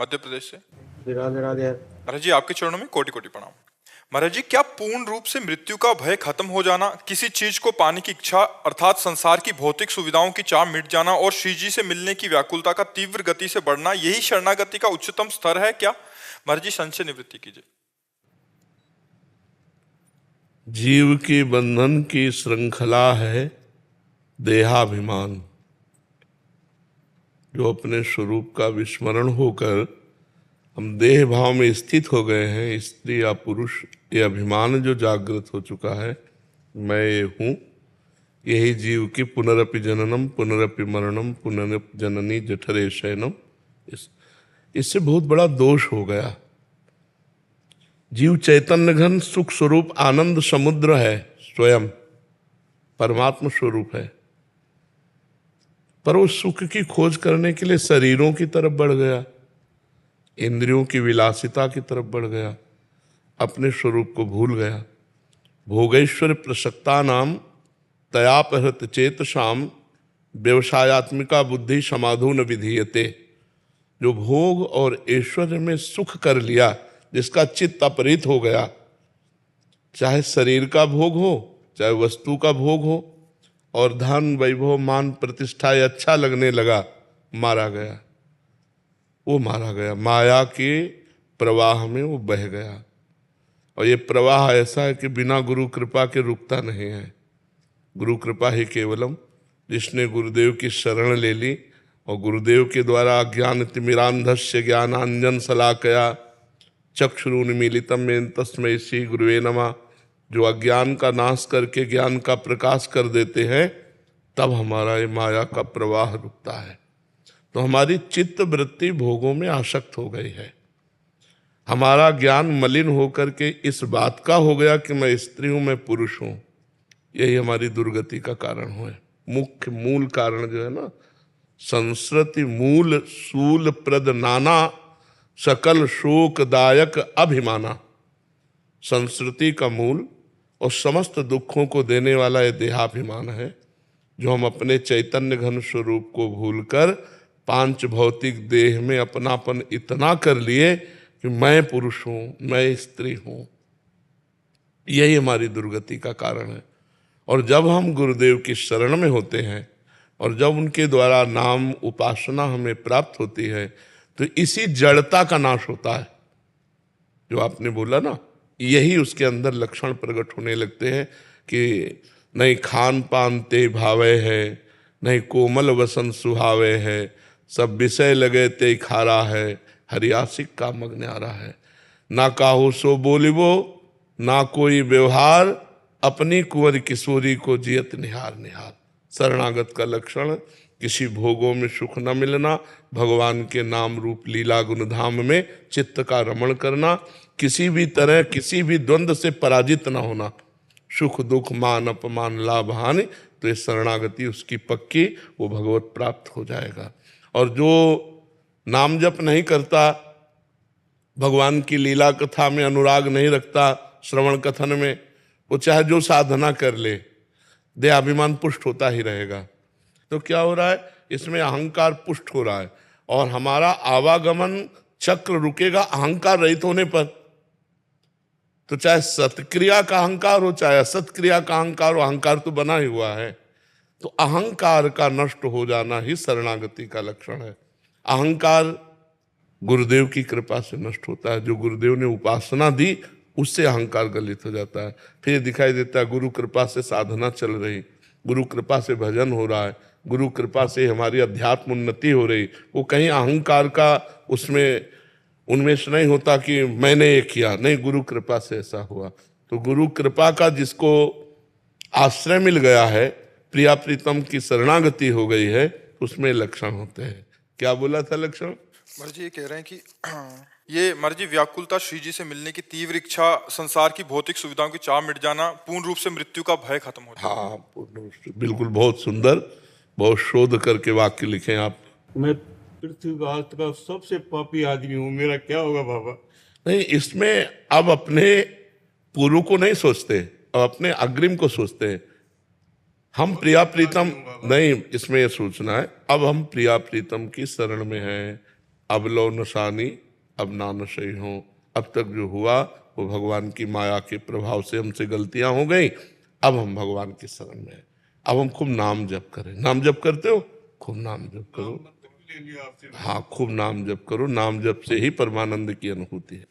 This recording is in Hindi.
मध्य प्रदेश से। राधे राधे। महाराज जी, आपके चरणों में कोटि कोटि प्रणाम। महाराज जी, क्या पूर्ण रूप से मृत्यु का भय खत्म हो जाना, किसी चीज को पाने की इच्छा अर्थात संसार की भौतिक सुविधाओं की चाह मिट जाना और श्री जी से मिलने की व्याकुलता का तीव्र गति से बढ़ना, यही शरणागति का उच्चतम स्तर है क्या? महाराज जी, संशय निवृत्ति कीजिए। जीव की बंधन की श्रृंखला है देहाभिमान, जो अपने स्वरूप का विस्मरण होकर हम देह भाव में स्थित हो गए हैं। स्त्री या पुरुष, ये अभिमान जो जागृत हो चुका है, मैं ये हूँ, यही जीव की पुनरपि जननम पुनरपि मरणम पुनरपि जननी जठरे शयनम, इससे बहुत बड़ा दोष हो गया। जीव चैतन्य घन सुख स्वरूप आनंद समुद्र है, स्वयं परमात्मा स्वरूप है, पर वो सुख की खोज करने के लिए शरीरों की तरफ बढ़ गया, इंद्रियों की विलासिता की तरफ बढ़ गया, अपने स्वरूप को भूल गया। भोगेश्वर प्रसक्ता नाम तयापहृत चेतसाम व्यवसायत्मिका बुद्धि समाधो न विधीयते। जो भोग और ऐश्वर्य में सुख कर लिया, जिसका चित्त अपहृत हो गया, चाहे शरीर का भोग हो चाहे वस्तु का भोग हो, और धन वैभव मान प्रतिष्ठा ये अच्छा लगने लगा, मारा गया। वो मारा गया, माया के प्रवाह में वो बह गया। और ये प्रवाह ऐसा है कि बिना गुरु कृपा के रुकता नहीं है। गुरु कृपा ही केवलम, जिसने गुरुदेव की शरण ले ली और गुरुदेव के द्वारा अज्ञान तिमिरांधस्य ज्ञानांजन शलाकया चक्षुरुन्मीलितम मेन तस्मै श्री गुरुवे नमः, जो अज्ञान का नाश करके ज्ञान का प्रकाश कर देते हैं, तब हमारा ये माया का प्रवाह रुकता है। तो हमारी चित्त वृत्ति भोगों में आसक्त हो गई है। हमारा ज्ञान मलिन होकर के इस बात का हो गया कि मैं स्त्री हूं, मैं पुरुष हूं। यही हमारी दुर्गति का कारण हुआ। मुख्य मूल कारण जो है ना, संस्कृति मूल सूल प्रद नाना सकल शोकदायक अभिमाना। संस्कृति का मूल और समस्त दुखों को देने वाला ये देहाभिमान है, जो हम अपने चैतन्य घन स्वरूप को भूलकर पांच भौतिक देह में अपनापन इतना कर लिए कि मैं पुरुष हूं, मैं स्त्री हूं। यही हमारी दुर्गति का कारण है। और जब हम गुरुदेव की शरण में होते हैं और जब उनके द्वारा नाम उपासना हमें प्राप्त होती है, तो इसी जड़ता का नाश होता है। जो आपने बोला ना, यही उसके अंदर लक्षण प्रकट होने लगते हैं कि नहीं खान पान ते भावे है, नहीं कोमल वसन सुहावे है, सब विषय लगे ते खारा है, हरियासिक का मग्न आ रहा है। ना काहू सो बोलिबो ना कोई व्यवहार, अपनी कुंवर किशोरी को जियत निहार निहार। शरणागत का लक्षण किसी भोगों में सुख न मिलना, भगवान के नाम रूप लीला गुणधाम में चित्त का रमण करना, किसी भी तरह किसी भी द्वंद्व से पराजित न होना, सुख दुख मान अपमान लाभ हानि, तो ये शरणागति उसकी पक्की, वो भगवत प्राप्त हो जाएगा। और जो नाम जप नहीं करता, भगवान की लीला कथा में अनुराग नहीं रखता, श्रवण कथन में, वो चाहे जो साधना कर ले, देहाभिमान पुष्ट होता ही रहेगा। तो क्या हो रहा है, इसमें अहंकार पुष्ट हो रहा है और हमारा आवागमन चक्र रुकेगा अहंकार रहित होने पर। तो चाहे सत्क्रिया का अहंकार हो चाहे असत्क्रिया का अहंकार हो, अहंकार तो बना ही हुआ है। तो अहंकार का नष्ट हो जाना ही शरणागति का लक्षण है। अहंकार गुरुदेव की कृपा से नष्ट होता है। जो गुरुदेव ने उपासना दी, उससे अहंकार गलित हो जाता है। फिर दिखाई देता है गुरु कृपा से साधना चल रही, गुरु कृपा से भजन हो रहा है, गुरु कृपा से हमारी अध्यात्म उन्नति हो रही। वो कहीं अहंकार का उसमें उन्मेष नहीं होता कि मैंने ये किया, नहीं, गुरु कृपा से ऐसा हुआ। तो गुरु कृपा का जिसको आश्रय मिल गया है, प्रिया प्रीतम की शरणागति हो गई है, उसमें लक्षण होते हैं। क्या बोला था लक्षण? महाराज जी, ये कह रहे हैं कि ये महाराज जी व्याकुलता, श्री जी से मिलने की तीव्र इच्छा, संसार की भौतिक सुविधाओं की चाह मिट जाना, पूर्ण रूप से मृत्यु का भय खत्म होता है। हाँ, पूर्ण रूप से, बिल्कुल। बहुत सुंदर, बहुत शोध करके वाक्य लिखे आप। मैं पृथ्वी का आज का सबसे पापी आदमी हूँ, मेरा क्या होगा बाबा? नहीं, इसमें अब अपने पूर्व को नहीं सोचते, अब अपने अग्रिम को सोचते हैं। हम प्रिया प्रीतम नहीं, इसमें यह सोचना है अब हम प्रिया प्रीतम की शरण में हैं, अब लो नशानी अब ना नशे हो। अब तक जो हुआ वो भगवान की माया के प्रभाव से हमसे गलतियां हो गई। अब हम भगवान की शरण में हैं। अब हम खूब नाम जप करें। नाम जप करते हो? खूब नाम जप करो। ले लिया आपसे। हाँ, खूब नाम जप करो। नाम जप से ही परमानंद की अनुभूति है।